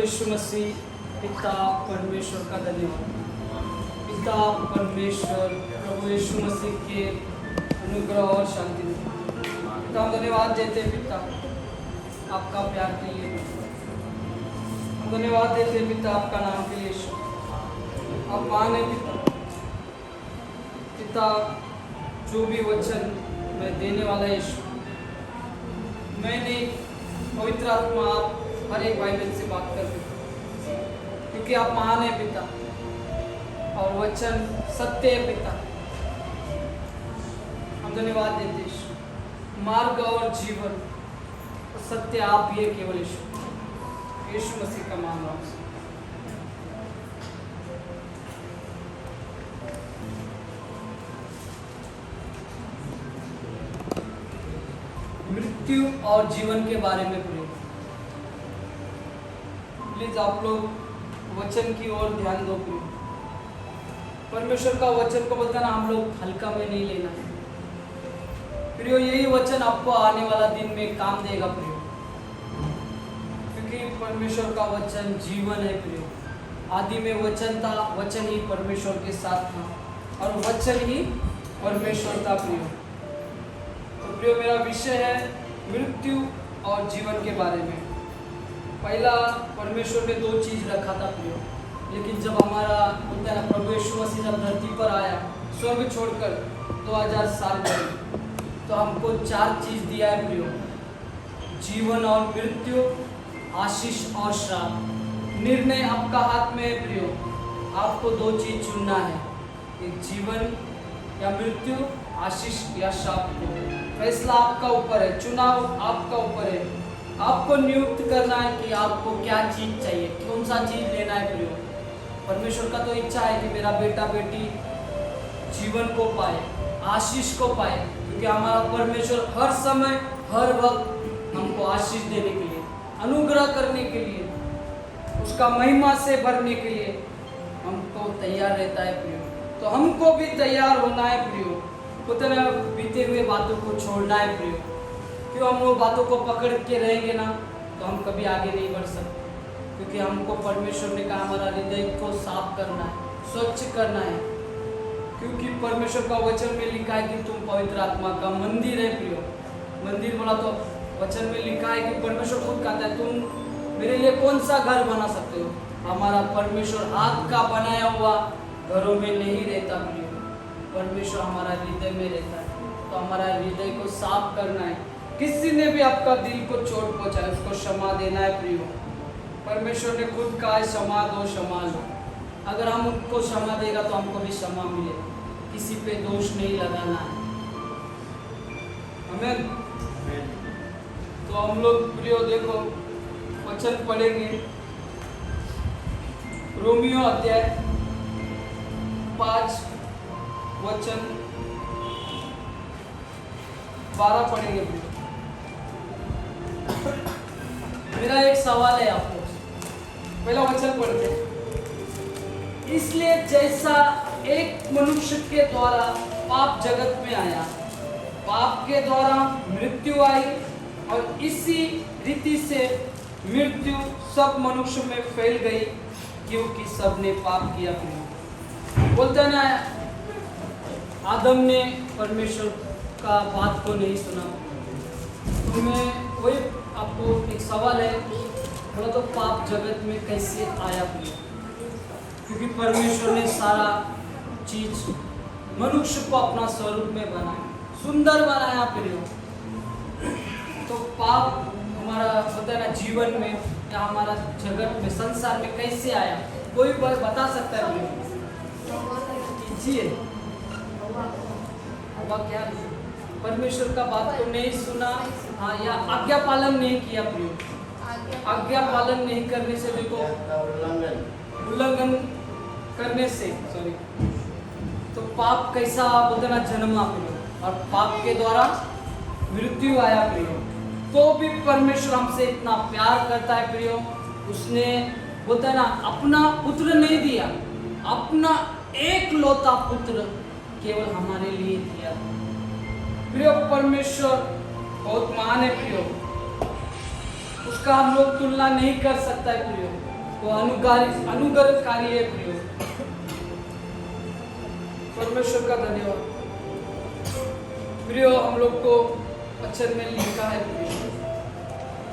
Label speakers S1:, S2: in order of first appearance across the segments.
S1: यीशु मसीह पिता परमेश्वर का धन्यवाद। पिता परमेश्वर प्रभु यीशु मसीह के अनुग्रह और शांति में पिता हम धन्यवाद देते हैं पिता आपका प्यार के लिए। हम धन्यवाद देते हैं पिता आपका नाम के लिए। आप महान है पिता। पिता जो भी वचन मैं देने वाला है यीशु, मैंने पवित्र आत्मा आप हर एक भाई बहन से बात कर पिता, क्योंकि आप महान है पिता और वचन सत्य है पिता। हम धन्यवाद देते यीशु। मार्ग और जीवन और सत्य आप ही है केवल यीशु। यीशु मसीह का महान नाम से मृत्यु और जीवन के बारे में प्लीज आप लोग वचन की ओर ध्यान दो। परमेश्वर का वचन को बोलता ना हम लोग हल्का में नहीं लेना है प्रियो। यही वचन आपको आने वाला दिन में काम देगा प्रियो, क्योंकि परमेश्वर का वचन जीवन है प्रियो। आदि में वचन था, वचन ही परमेश्वर के साथ था और वचन ही परमेश्वर था प्रियो। तो प्रियो मेरा विषय है मृत्यु और जीवन के बारे में। पहला परमेश्वर ने दो चीज रखा था प्रियो, लेकिन जब हमारा होता है ना प्रभु यीशु मसीह जब धरती पर आया स्वर्ग छोड़कर 2000 साल पहले, तो हमको चार चीज दिया है प्रियो। जीवन और मृत्यु, आशीष और श्राप। निर्णय आपका हाथ में है प्रियो। आपको दो चीज चुनना है, एक जीवन या मृत्यु, आशीष या श्राप को। फैसला आपका ऊपर है, चुनाव आपका ऊपर है। आपको नियुक्त करना है कि आपको क्या चीज चाहिए, कौन सा चीज लेना है प्रियो। परमेश्वर का तो इच्छा है कि मेरा बेटा बेटी जीवन को पाए, आशीष को पाए, क्योंकि हमारा परमेश्वर हर समय हर वक्त हमको आशीष देने के लिए, अनुग्रह करने के लिए, उसका महिमा से भरने के लिए हमको तैयार रहता है प्रियो। तो हमको भी तैयार होना है प्रियो। उतना बीते हुए बातों को छोड़ना है प्रियो। क्यों हम वो बातों को पकड़ के रहेंगे ना तो हम कभी आगे नहीं बढ़ सकते, क्योंकि हमको परमेश्वर ने कहा हमारा हृदय को साफ करना है, स्वच्छ करना है। क्योंकि परमेश्वर का वचन में लिखा है कि तुम पवित्र आत्मा का मंदिर है प्रियो। मंदिर बोला तो वचन में लिखा है कि परमेश्वर खुद कहता है तुम मेरे लिए कौन सा घर बना सकते हो। हमारा परमेश्वर हाथ का बनाया हुआ घरों में नहीं रहता प्रियो। परमेश्वर हमारा हृदय में रहता है। तो हमारा हृदय को साफ करना है। किसी ने भी आपका दिल को चोट पहुंचाया उसको क्षमा देना है प्रियो। परमेश्वर ने खुद कहा है क्षमा दो क्षमा लो। अगर हम उनको क्षमा देगा तो हमको भी क्षमा मिलेगा। किसी पे दोष नहीं लगाना है। आमीन। तो हम लोग प्रियो देखो वचन पढ़ेंगे रोमियो अध्याय 5 वचन 12 पढ़ेंगे प्रियो। मेरा एक सवाल है आपको, पहला वचन पढ़ते हैं। इसलिए जैसा एक मनुष्य के द्वारा पाप जगत में आया, पाप के द्वारा मृत्यु आई, और इसी रीति से मृत्यु सब मनुष्य में फैल गई, क्योंकि सबने पाप किया। बोलते हैं ना आदम ने परमेश्वर का बात को नहीं सुना। तो मैं वही आपको एक सवाल है, बोला तो पाप जगत में कैसे आया प्रियो? क्योंकि परमेश्वर ने सारा चीज मनुष्य को अपना स्वरूप में बनाया, सुंदर बनाया प्रियो। तो पाप हमारा होता है ना जीवन में या हमारा जगत में संसार में कैसे आया, कोई बता सकता है प्रियो? कीजिए। अब क्या परमेश्वर का बात को नहीं सुना, हाँ, या आज्ञा पालन नहीं किया प्रियो। आज्ञा पालन नहीं करने से देखो उल्लंघन करने से सॉरी तो पाप कैसा बोलते जन्मा प्रियो, और पाप के द्वारा मृत्यु आया प्रियो। तो भी परमेश्वर हमसे इतना प्यार करता है प्रियो, उसने बोलता है ना अपना पुत्र नहीं दिया, अपना एक लौता पुत्र केवल हमारे लिए दिया प्रियो। परमेश्वर बहुत महान है प्रियो, उसका हम लोग तुलना नहीं कर सकता है प्रियो। वो अनुग्रहकारी है प्रियो। परमेश्वर का धन्यवाद। प्रियो हम लोग को वचन में लिखा है प्रियो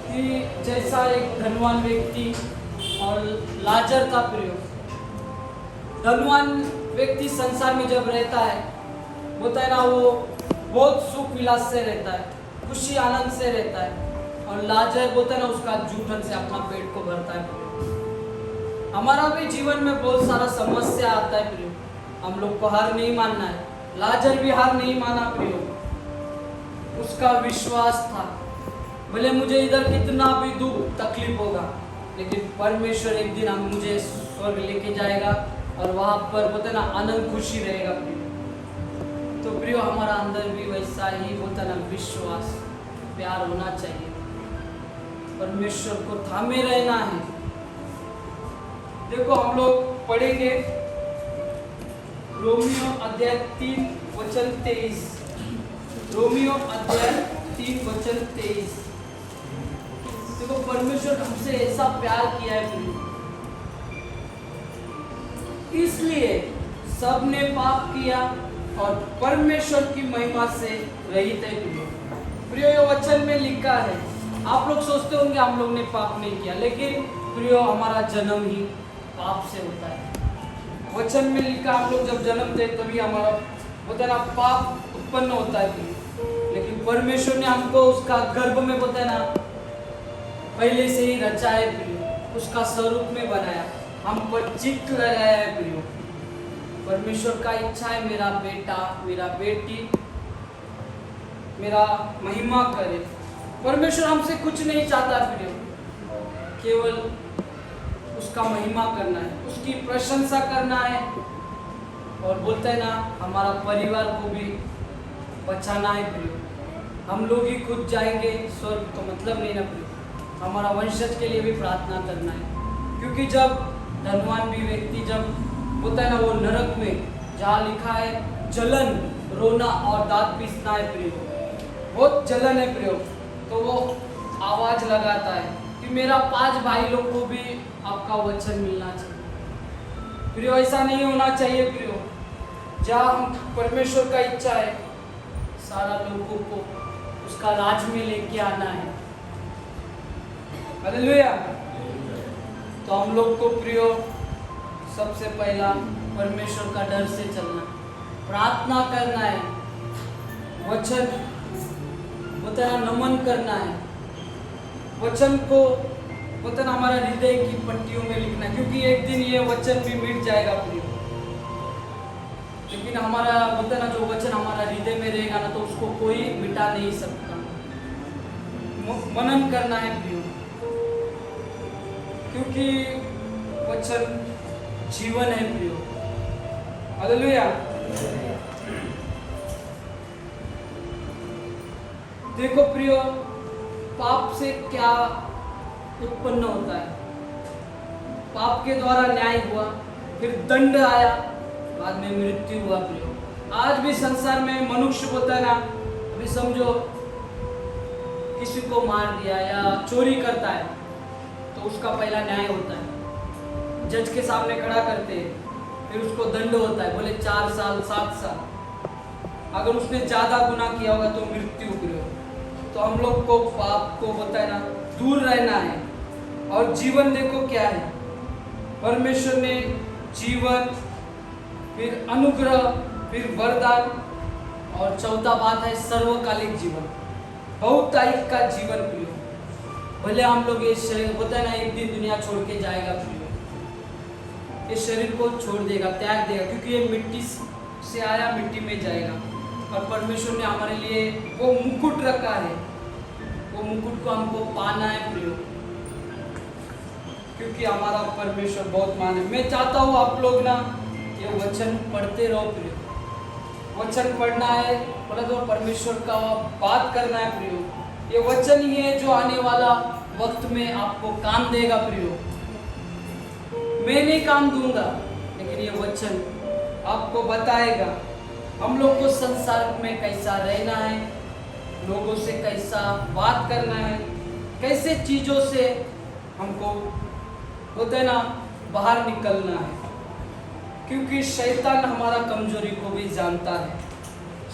S1: कि जैसा एक धनवान व्यक्ति और लाजर था प्रियो। धनवान व्यक्ति संसार में जब रहता है होता है ना, वो बहुत सुख विलास से रहता है, खुशी आनंद से रहता है, और लाजर बोलता है ना उसका जूठन से अपना पेट को भरता है प्रियो। हमारा भी जीवन में बहुत सारा समस्या आता है प्रियो, हम लोग को हार नहीं मानना है। लाजर भी हार नहीं माना प्रियो, उसका विश्वास था भले मुझे इधर कितना भी दुख तकलीफ होगा, लेकिन परमेश्वर एक दिन हम मुझे स्वर्ग लेके जाएगा और वहाँ पर बोलते ना आनंद खुशी रहेगा प्रियो। तो प्रियो हमारा अंदर भी वैसा ही होता ना विश्वास प्यार होना चाहिए, परमेश्वर को थामे रहना है। देखो हम लोग पढ़ेंगे रोमियो अध्याय 3 वचन 23। रोमियो अध्याय 3 वचन 23। देखो परमेश्वर हमसे ऐसा प्यार किया है प्रियो, इसलिए सबने पाप किया और परमेश्वर की महिमा से रहित है प्रियो। प्रियो ये वचन में लिखा है, आप लोग सोचते होंगे हम लोग ने पाप नहीं किया, लेकिन प्रियो हमारा जन्म ही पाप से होता है। वचन में लिखा हम लोग जब जन्मते तभी हमारा होता है ना पाप उत्पन्न होता है प्रियो, लेकिन परमेश्वर ने हमको उसका गर्भ में होता है ना पहले से ही रचा है प्रियो, उसका स्वरूप में बनाया, हम पर चित्त लगाया है प्रियो। परमेश्वर का इच्छा है मेरा बेटा मेरा बेटी मेरा महिमा करे। परमेश्वर हमसे कुछ नहीं चाहता प्रियो, केवल उसका महिमा करना है, उसकी प्रशंसा करना है, और बोलते हैं ना हमारा परिवार को भी बचाना है प्रियो। हम लोग ही खुद जाएंगे स्वर्ग तो मतलब नहीं ना प्रियो, हमारा वंशज के लिए भी प्रार्थना करना है। क्योंकि जब धनवान भी व्यक्ति जब होता है ना वो नरक में जहाँ लिखा है जलन रोना और दांत पीसना है प्रियो, बहुत जलन है प्रियो, तो वो आवाज लगाता है कि मेरा 5 भाई लोग को भी आपका वचन मिलना चाहिए प्रियो। ऐसा नहीं होना चाहिए प्रियो, जहाँ हम परमेश्वर का इच्छा है सारा लोगों को उसका राज में लेके आना है। हालेलुया। तो हम लोग को प्रियो सबसे पहला परमेश्वर का डर से चलना, प्रार्थना करना है, वचन होता है नमन करना है, वचन को होता है हमारा हृदय की पट्टियों में लिखना है, क्योंकि एक दिन ये वचन भी मिट जाएगा प्रियो, लेकिन हमारा होता है ना जो वचन हमारा हृदय में रहेगा ना तो उसको कोई मिटा नहीं सकता। मनन करना है प्रियो, क्योंकि वचन जीवन है प्रियो। हालेलुया। देखो प्रियो पाप से क्या उत्पन्न होता है, पाप के द्वारा न्याय हुआ, फिर दंड आया, बाद में मृत्यु हुआ प्रियो। आज भी संसार में मनुष्य होता है ना, अभी समझो किसी को मार दिया या चोरी करता है तो उसका पहला न्याय होता है, जज के सामने खड़ा करते हैं, फिर उसको दंड होता है, बोले 4 साल 7 साल। अगर उसने ज्यादा गुनाह किया होगा तो मृत्यु प्रियो। तो हम लोग को पाप को होता है ना दूर रहना है, और जीवन देखो क्या है, परमेश्वर ने जीवन, फिर अनुग्रह, फिर वरदान, और चौथा बात है सर्वकालिक जीवन, बहुतायिक का जीवन प्रियो। भले हम लोग ये शरीर होता है ना एक दिन दुनिया छोड़ के जाएगा प्रियो, ये शरीर को छोड़ देगा, त्याग देगा, क्योंकि ये मिट्टी से आया मिट्टी में जाएगा, और परमेश्वर ने हमारे लिए वो मुकुट रखा है, वो मुकुट को हमको पाना है प्रियो, क्योंकि हमारा परमेश्वर बहुत महान है। मैं चाहता हूँ आप लोग ना ये वचन पढ़ते रहो प्रियो, वचन पढ़ना है, बोला तो परमेश्वर का बात करना है प्रियो। ये वचन ही है जो आने वाला वक्त में आपको काम देगा प्रियो। मैं नहीं काम दूंगा, लेकिन ये वचन आपको बताएगा हम लोग को संसार में कैसा रहना है, लोगों से कैसा बात करना है, कैसे चीज़ों से हमको होता है ना, बाहर निकलना है, क्योंकि शैतान हमारा कमजोरी को भी जानता है।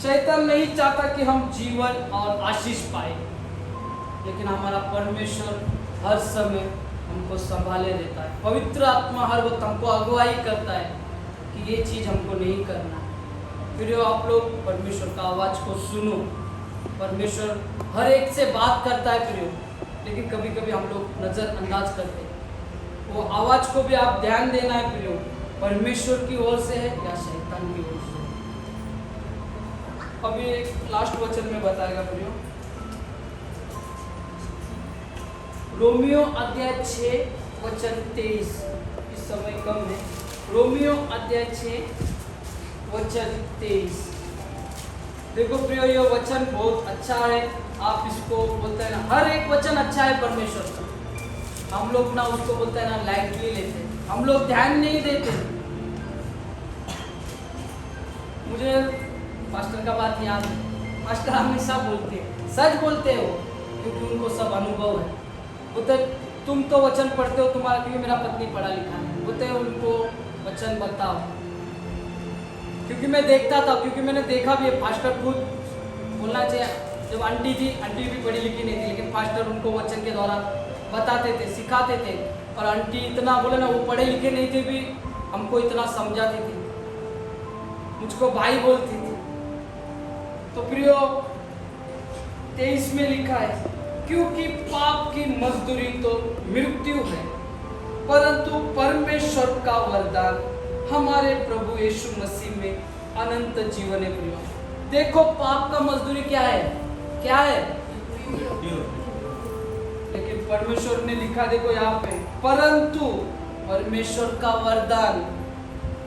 S1: शैतान नहीं चाहता कि हम जीवन और आशीष पाए, लेकिन हमारा परमेश्वर हर समय हमको संभाले रहता है। पवित्र आत्मा हर वक्त हमको अगुवाई करता है कि ये चीज़ हमको नहीं करना है। फिर आप लोग परमेश्वर का आवाज़ को सुनो। परमेश्वर हर एक से बात करता है प्रियो, लेकिन कभी कभी हम लोग नज़रअंदाज करते हैं। वो आवाज़ को भी आप ध्यान देना है प्रियो, परमेश्वर की ओर से है या शैतान की ओर से। अभी एक लास्ट वचन में बताएगा प्रियो, रोमियो अध्याय 6 वचन 23। इस समय कम है। रोमियो अध्याय 6 वचन 23। देखो प्रियो, ये वचन बहुत अच्छा है। आप इसको बोलते हैं ना, हर एक वचन अच्छा है परमेश्वर का। हम लोग ना उसको बोलते हैं ना लाइटली लेते हैं, हम लोग ध्यान नहीं देते। मुझे पास्टर का बात याद है। पास्टर हमेशा बोलते हैं, सच बोलते हो, क्योंकि उनको सब अनुभव है। बोलते तुम तो वचन पढ़ते हो, तुम्हारा, क्योंकि मेरा पत्नी पढ़ा लिखा है, बोलते उनको वचन बताओ, क्योंकि मैं देखता था, क्योंकि मैंने देखा भी है। पास्टर खुद बोलना चाहिए, जब आंटी भी पढ़ी लिखी नहीं थी, लेकिन पास्टर उनको वचन के द्वारा बताते थे, सिखाते थे। और आंटी इतना बोले ना, वो पढ़े लिखे नहीं थे भी हमको इतना समझाती थी, मुझको भाई बोलती थी। तो प्रियो 23 में लिखा है, क्योंकि पाप की मजदूरी तो मृत्यु है, परंतु परमेश्वर का वरदान हमारे प्रभु यीशु मसीह में अनंत जीवन है। प्रियो देखो, पाप का मजदूरी क्या है? क्या है? लेकिन परमेश्वर ने लिखा, देखो यहाँ पे, परंतु परमेश्वर का वरदान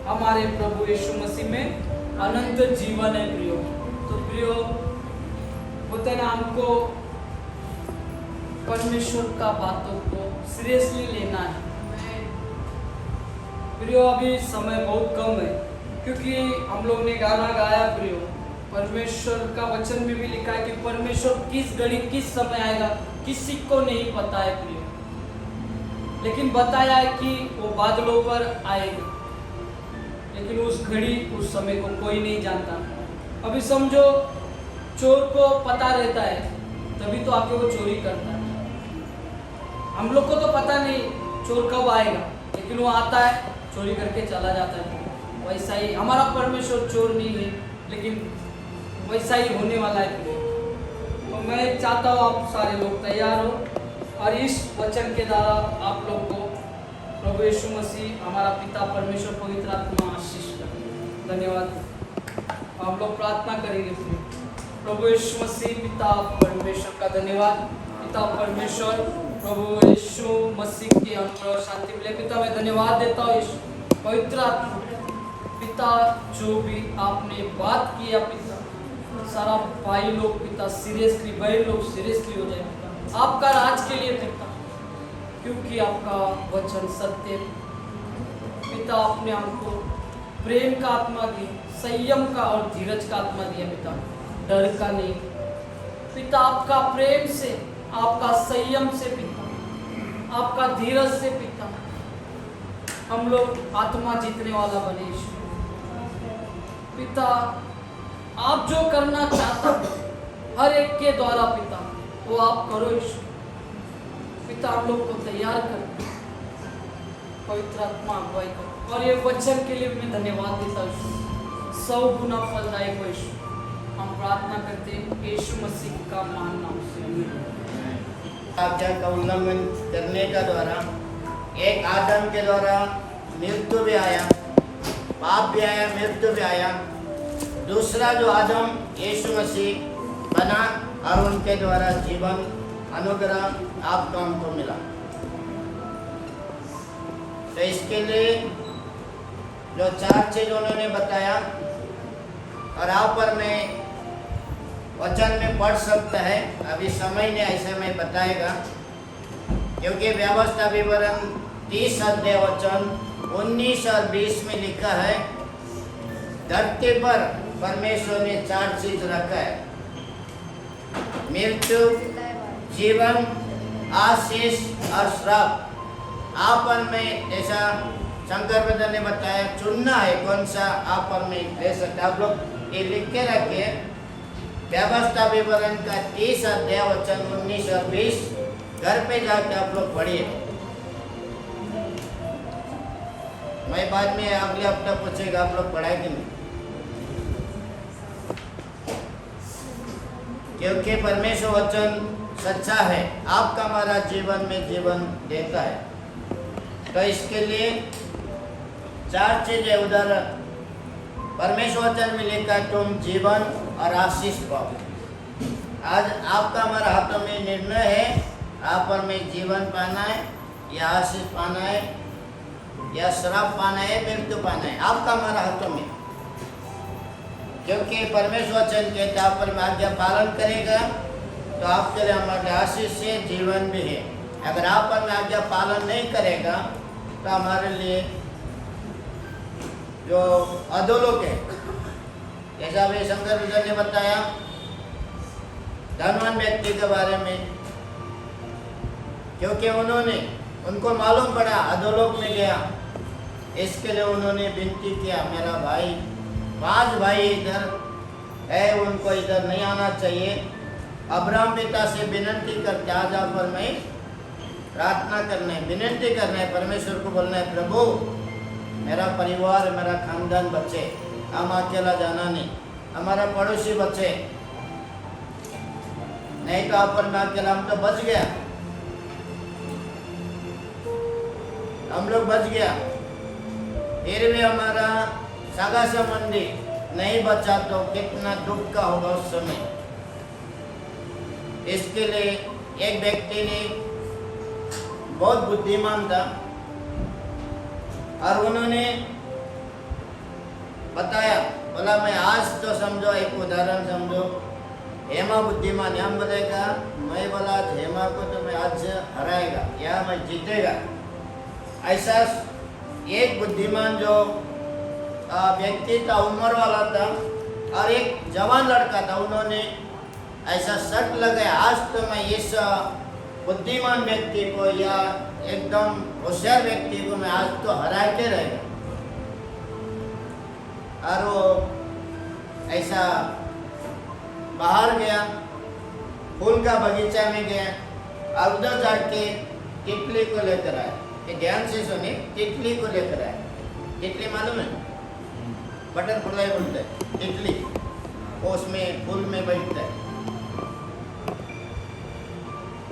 S1: हमारे प्रभु यीशु मसीह में अनंत जीवन है। प्रियो तो प्रियो होता है ना, हमको परमेश्वर का बातों को सीरियसली लेना है। प्रियो अभी समय बहुत कम है, क्योंकि हम लोग ने गाना गाया प्रियो, परमेश्वर का वचन में भी लिखा है कि परमेश्वर किस घड़ी किस समय आएगा किसी को नहीं पता है प्रियो, लेकिन बताया है कि वो बादलों पर आएगा, लेकिन उस घड़ी उस समय को कोई नहीं जानता। अभी समझो चोर को पता रहता है, तभी तो आके वो चोरी करता है। हम लोग को तो पता नहीं चोर कब आएगा, लेकिन वो आता है, चोरी करके चला जाता है। वैसा ही हमारा परमेश्वर चोर नहीं है, लेकिन वैसा ही होने वाला है। तो मैं चाहता हूँ आप सारे लोग तैयार हो, और इस वचन के द्वारा आप लोग को प्रभु यीशु मसीह हमारा पिता परमेश्वर पवित्र आत्मा आशीष करे। धन्यवाद। हम लोग प्रार्थना करेंगे। प्रभु यीशु मसीह पिता परमेश्वर का धन्यवाद। पिता परमेश्वर प्रभु यीशु मसीह के अनुग्रह और शांति मिले। पिता मैं धन्यवाद देता हूँ इस पवित्र आत्मा पिता, जो भी आपने बात किया पिता, सारा भाई लोग पिता सीरियसली, बड़े लोग सीरियसली हो जाए पिता, आपका राज के लिए पिता, क्योंकि आपका वचन सत्य पिता। आपने हमको प्रेम का आत्मा दी, संयम का और धीरज का आत्मा दिया पिता, डर का नहीं पिता। आपका प्रेम से, आपका संयम से पिता, आपका धीरज से पिता, हम लोग आत्मा जीतने वाला बने पिता। आप जो करना चाहता हर एक के द्वारा पिता, वो आप करो पिता। हम लोग को तैयार कर, पवित्र आत्मा अगुवाई करो, और ये वचन के लिए मैं धन्यवाद देता हूँ। 100 गुना फलदायक हो यीशु, हम प्रार्थना करते हैं यीशु मसीह का महान नाम से।
S2: आज्ञा का उल्लंघन करने का द्वारा एक आदम के द्वारा मृत्यु भी आया, पाप भी आया, मृत्यु भी आया। दूसरा जो आदम यीशु मसीह बना, और उनके द्वारा जीवन अनुग्रह आपको हमको मिला। तो इसके लिए जो 4 चीज उन्होंने बताया, और आप पर मैं वचन में पढ़ सकता है, अभी समय ने ऐसे में बताएगा, क्योंकि व्यवस्था विवरण 30 अध्याय वचन 19 और 20 में लिखा है, धरती पर परमेश्वर ने 4 चीज रखा है, मृत्यु, जीवन, आशीष और श्राप। आप पर में जैसा शंकर ब्रदर ने बताया चुनना है कौन सा आप पर में ले सकते। आप लोग ये लिख के रखिए, व्यवस्था विवरण का 30 अध्याय वचन 19 और 20 घर पे जाके आप लोग पढ़िए। मैं बाद में अगले हफ्ता पूछेगा आप लोग पढ़ाए कि नहीं, क्योंकि परमेश्वर वचन सच्चा है, आपका हमारा जीवन में जीवन देता है। तो इसके लिए 4 चीजें उधर परमेश्वर वचन में लिखा, तुम जीवन और आशीष पाओ। आज आपका हमारा हाथों में निर्णय है, आप पर में जीवन पाना है या आशीष पाना है या श्राप पाना है, मृत्यु पाना है, आपका हमारा हाथों में। क्योंकि परमेश्वर वचन कहते आप पर आज्ञा पालन करेगा तो आपके लिए हमारे आशीष से जीवन भी है। अगर आप पर आज्ञा पालन नहीं करेगा तो हमारे लिए जो अधोलोक है, जैसा भी शंकर ब्रदर ने बताया धनवान व्यक्ति के बारे में, क्योंकि उनको मालूम पड़ा अधोलोक में गया, इसके लिए उन्होंने विनती किया, मेरा भाई 5 भाई इधर है, उनको इधर नहीं आना चाहिए। अब्राहम पिता से विनती करते, आज आप पर मैं प्रार्थना करना है, विनती करना है, परमेश्वर को बोलना है, प्रभु मेरा परिवार मेरा खानदान बचे, हम अकेला जाना नहीं, हमारा पड़ोसी बचे, नहीं तो आप पर मैं अकेला, हम तो बच गया, हम लोग बच गया, फिर भी हमारा सगा संबंधी नहीं बचा तो कितना दुख का होगा उस समय। इसके लिए एक व्यक्ति ने बहुत बुद्धिमान था और उन्होंने बताया, बोला मैं आज तो समझो, एक उदाहरण समझो, हेमा बुद्धिमान, हम बोलेगा मैं बोला हेमा को तो मैं आज हराएगा या मैं जीतेगा। ऐसा एक बुद्धिमान जो व्यक्ति था, उम्र वाला था और एक जवान लड़का था, उन्होंने ऐसा शर्त लगाया, आज तो मैं इस बुद्धिमान व्यक्ति को या एकदम होशियार व्यक्ति को मैं आज तो हरा के रहेगा। और वो ऐसा बाहर गया, फूल का बगीचा में गया और उधर जाके तितली को लेकर आया। ये ध्यान से सुनिए, तितली को लेकर आया। तितली मालूम है, बटरफ्लाई बोलते हैं तितली, वो उसमें फूल में बैठता है।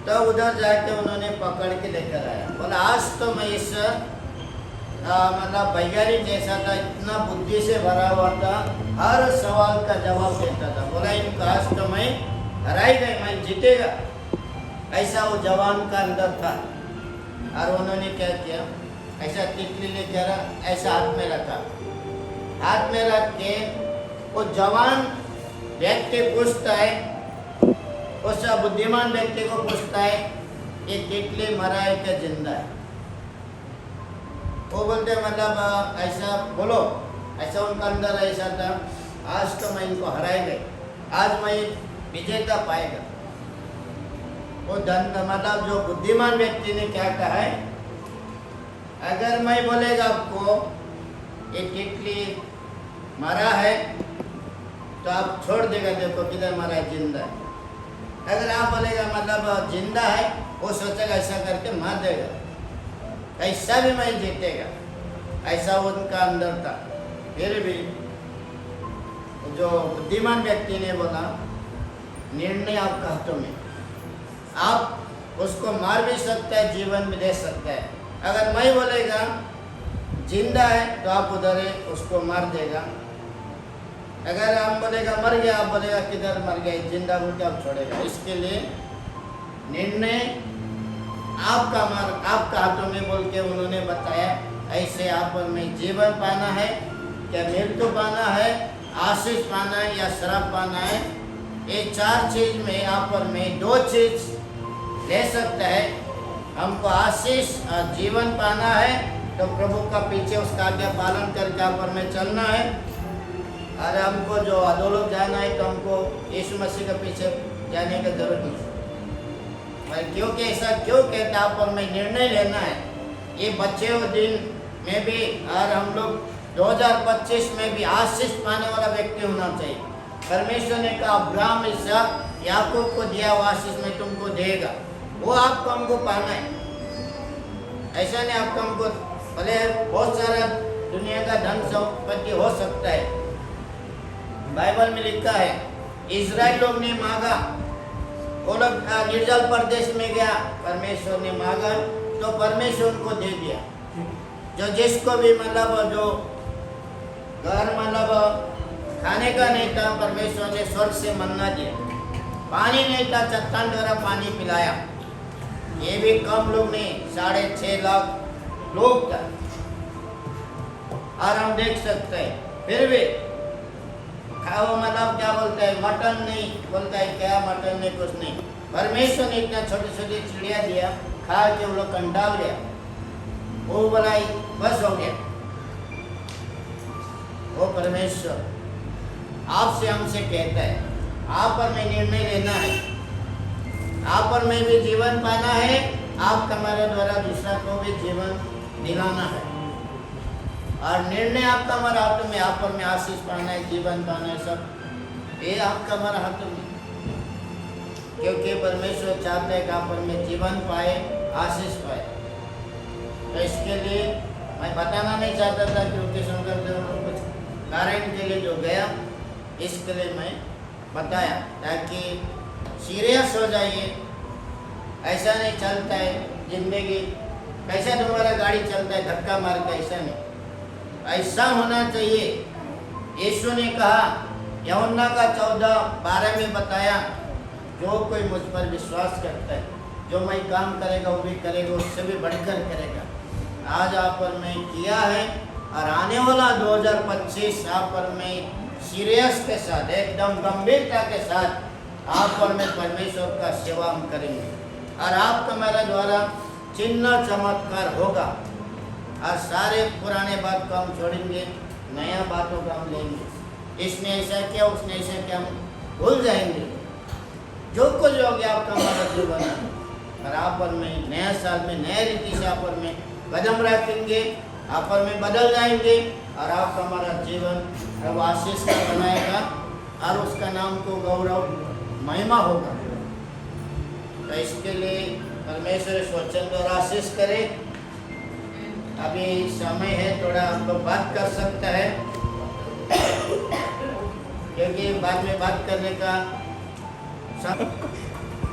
S2: तो उधर जाके उन्होंने पकड़ के लेकर आया, बोला आज तो मैं इस मतलब वैज्ञानिक जैसा था, इतना बुद्धि से भरा हुआ था, हर सवाल का जवाब देता था, बोला इनको आज तो मैं हराई गई, मैं जीतेगा, ऐसा वो जवान का अंदर था। और उन्होंने क्या किया, ऐसा तितली लेकर ऐसा हाथ में रखा, हाथ में रख के वो जवान व्यक्ति पूछता है, उस बुद्धिमान व्यक्ति को पूछता है, ये तितली मरा है क्या जिंदा है? वो बोलते मतलब ऐसा बोलो, ऐसा उनका अंदर ऐसा था, आज तो मैं इनको हराएगा, आज मैं विजेता पाएगा। वो मतलब जो बुद्धिमान व्यक्ति ने क्या कहा है, अगर मैं बोलेगा आपको ये तितली मरा है तो आप छोड़ देगा, देखो किधर मरा है, जिंदा है। अगर आप बोलेगा मतलब जिंदा है, वो सोचेगा ऐसा करके मार देगा, ऐसा भी मैं जीतेगा, ऐसा उनका अंदर था। फिर भी जो बुद्धिमान व्यक्ति ने बोला, निर्णय आपका हाथों में, आप उसको मार भी सकते हैं, जीवन भी दे सकते हैं। अगर मैं बोलेगा जिंदा है तो आप उधर उसको मार देगा, अगर हम बोलेगा मर गया, आप बोलेगा किधर मर गया, जिंदा बोल के आप छोड़ेगा। इसके लिए निर्णय आपका हाथों में बोल के उन्होंने बताया, ऐसे आप में जीवन पाना है क्या मृत्यु पाना है, आशीष पाना है या श्राप पाना है। ये 4 चीज में आप पर में 2 चीज ले सकता है। हमको आशीष और जीवन पाना है तो प्रभु का पीछे उसका आज्ञा पालन करके आप पर में चलना है, और हमको जो अधोलोक जाना है तो हमको यीशु मसीह के पीछे जाने की जरूरत नहीं। क्योंकि ऐसा क्यों कहता, आप पर में निर्णय लेना है, ये बचे हुए दिन में भी और हम लोग 2025 में भी आशीष पाने वाला व्यक्ति होना चाहिए। परमेश्वर ने कहा अब्राहम, इसहाक, याकूब को दिया हुआ आशीष में तुमको देगा, वो आपको हमको पाना है। ऐसा नहीं आपको हमको भले बहुत सारा दुनिया का धन संपत्ति हो सकता है। बाइबल में लिखा है इजराइल लोग ने मांगा, वो लोग निर्जल प्रदेश में गया, परमेश्वर ने मांगा तो परमेश्वर उनको दे दिया। जो जिसको भी मतलब जो घर मतलब खाने का नहीं था, परमेश्वर ने स्वर्ग से मन्ना दिया। पानी नहीं था, चट्टान द्वारा पानी पिलाया। ये भी कम लोग नहीं, 6.5 लाख लोग था। और हम देख सकते हैं फिर भी खाओ मतलब क्या बोलता है, मटन नहीं बोलता है, क्या मटन नहीं, कुछ नहीं। परमेश्वर ने इतना छोटे छोटे चिड़िया दिया, खा के वो लोग कंटाल गया, वो बनाई, बस हो गया। वो परमेश्वर आपसे हमसे कहता है, आप पर मैं निर्णय लेना है, आप पर मैं भी जीवन पाना है, आप हमारे द्वारा दूसरा को भी जीवन दिलाना है। और निर्णय आपका हमारा हाथ में, आप पर में आशीष पाना है, जीवन पाना है, सब ये आपका हमारा हाथ में। क्योंकि परमेश्वर चाहता है कि आप पर में जीवन पाए, आशीष पाए। तो इसके लिए मैं बताना नहीं चाहता था, क्योंकि शंकर देव कुछ कारण के लिए जो गया, इसके लिए मैं बताया ताकि सीरियस हो जाइए। ऐसा नहीं चलता है जिंदगी, कैसा तुम्हारा गाड़ी चलता है धक्का मार के, ऐसा नहीं, ऐसा होना चाहिए। यीशु ने कहा, यूहन्ना का 14:12 में बताया, जो कोई मुझ पर विश्वास करता है, जो मैं काम करेगा वो भी करेगा, उससे भी बढ़कर करेगा। आज आप पर मैं किया है और आने वाला 2025 आप पर मैं सीरियस के साथ, एकदम गंभीरता के साथ आप पर मैं परमेश्वर का सेवा हम करेंगे। और आपका मेरा द्वारा चिन्ह चमत्कार होगा और सारे पुराने बात को हम छोड़ेंगे, नया बातों को हम लेंगे। इसने ऐसा किया, उसने ऐसा किया, हम भूल जाएंगे। जो कुछ हो गया आपका हमारा जीवन है, और आप पर में नया साल में नए रीति से आप पर में कदम रखेंगे, आप पर में बदल जाएंगे और आपका हमारा जीवन प्रभु आशीष का बनाएगा और उसका नाम को गौरव महिमा होगा। तो इसके लिए परमेश्वर इस वचन को आशीष करे। अभी समय है, थोड़ा हम लोग बात कर सकता है, क्योंकि बाद में बात करने का